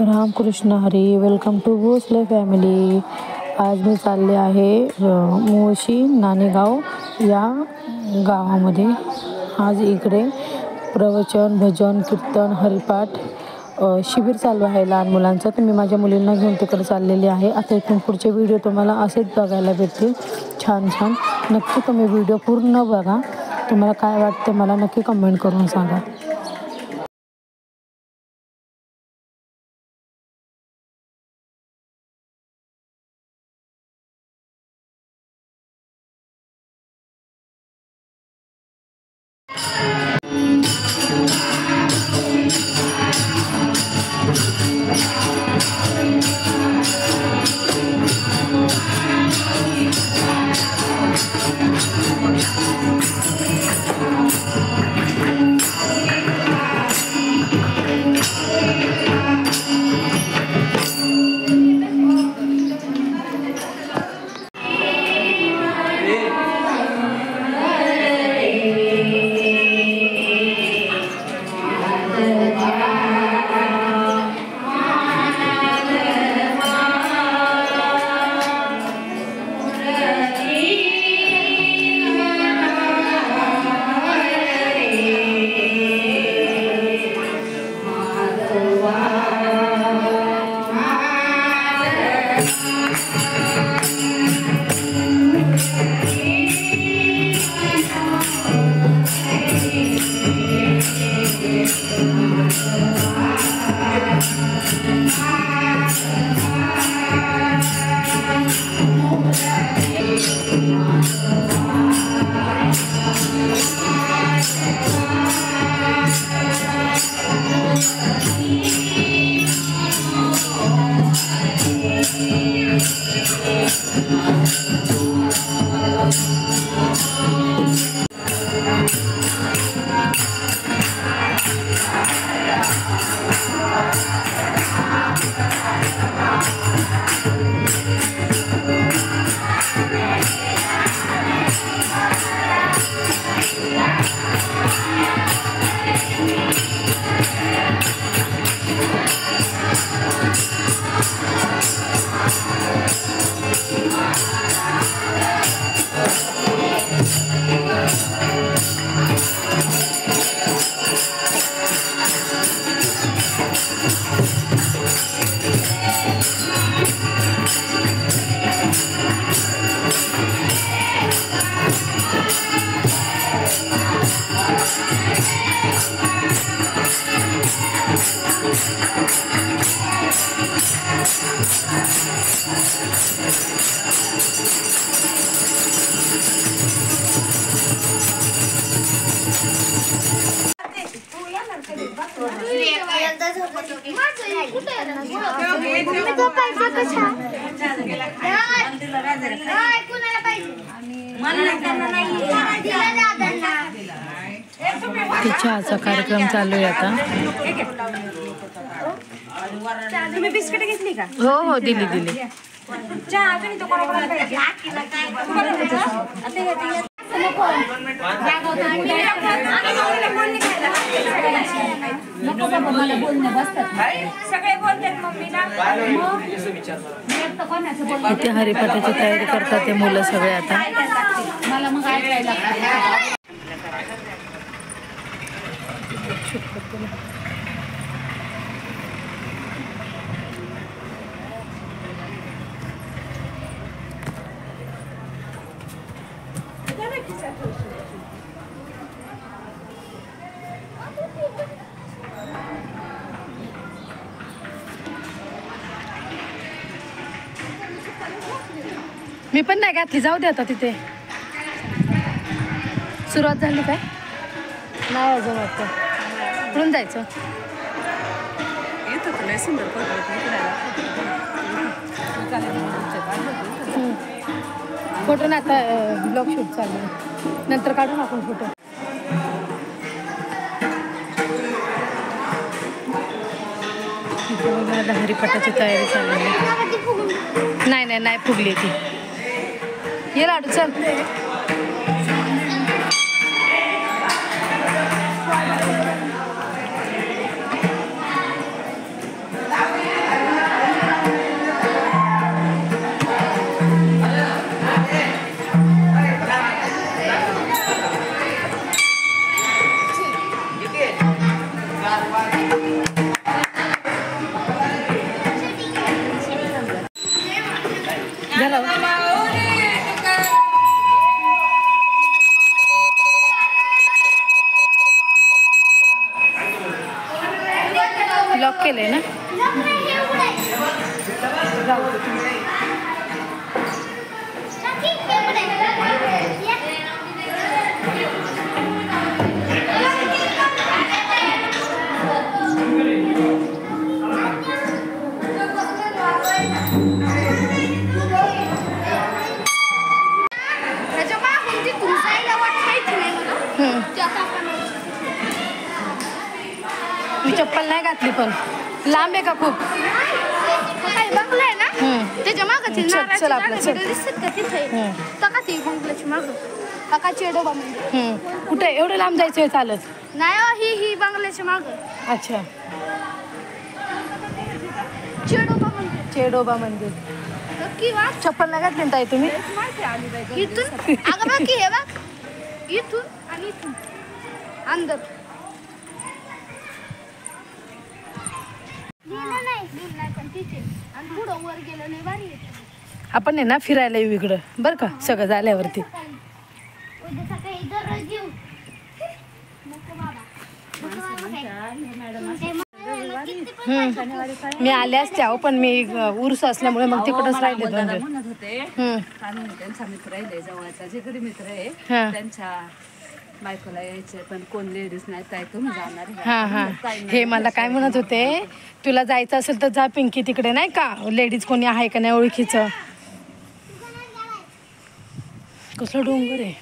Ramakrishna Hari. Welcome to Bhosale family. आज मी चालले आहे मुळशी नाणेगाव या गावामध्ये. आज इकडे प्रवचन, भजन, कीर्तन, हरिपाठ शिबिर चालू आहे लहान मुलांचं. तर मी माझ्या मुलींना घेऊन तिकडे चाललेली आहे. आता इथून पुढचे व्हिडिओ तुम्हाला असेच बघायला भेटतील, छान छान. नक्की तुम्ही व्हिडिओ पूर्ण बघा. तुम्हाला काय वाटतं मला नक्की कमेंट करून सांगा. चहाचा कार्यक्रम चालू आहे आता. तुम्ही बिस्किट घेतली का? हो हो, दिली दिली. चहा तुम्ही तो कोणाला पाहिजे? सगळे बोलतात मम्मीला. इथे हरिपाठाची तयारी करतात ते मुलं सगळे आता. मला मग ऐकायला लागतं. मी पण नाही घातली, जाऊ दे आता. तिथे सुरुवात झाली काय? नाही अजून वाटतं. कुठून जायचं? फोटो ना, आता ब्लॉग शूट चालू आहे, नंतर काढून आपण फोटो. हरिपाठाची तयारी चालू आहे. नाही नाही फुगली ती. ये लाडू चल. लॉक केलंय ना. मी चप्पल नाही घातली पण लांब आहे का खूप. बंगला आहे ना त्याच्या मागं चल आपलं चल. दिसत का तिथे तका ती बंगल्याची मागं तका चेडोबा मंदिर. कुठे एवढं लांब जायचं चालत. नाही ही बंगल्याच्या मागं. अच्छा चेडोबा मंदिर. चेडोबा मंदिर. नक्की वा चप्पल नाही घातली ताई तुम्ही. इथून अगं बघ की हे बघ इथून आणि इथून अंदर आपण आहे ना फिरायला येऊ इकडं बरं का सगळं झाल्यावरती. मी आले असते अहो पण मी उर्स असल्यामुळे मग तिकडच राहिले. म्हणत होते आणि त्यांचा मित्र आहे जवळचा जे घरी मित्र आहे त्यांच्या बायकोला यायचे पण कोण लेडीज नाही ताई तुम्ही जाणार हा हा हे मला काय म्हणत होते तुला जायचं असेल तर जा पिंकी तिकडे नाही का लेडीज कोणी आहे का नाही ओळखीचं. कसलं डोंगर आहे.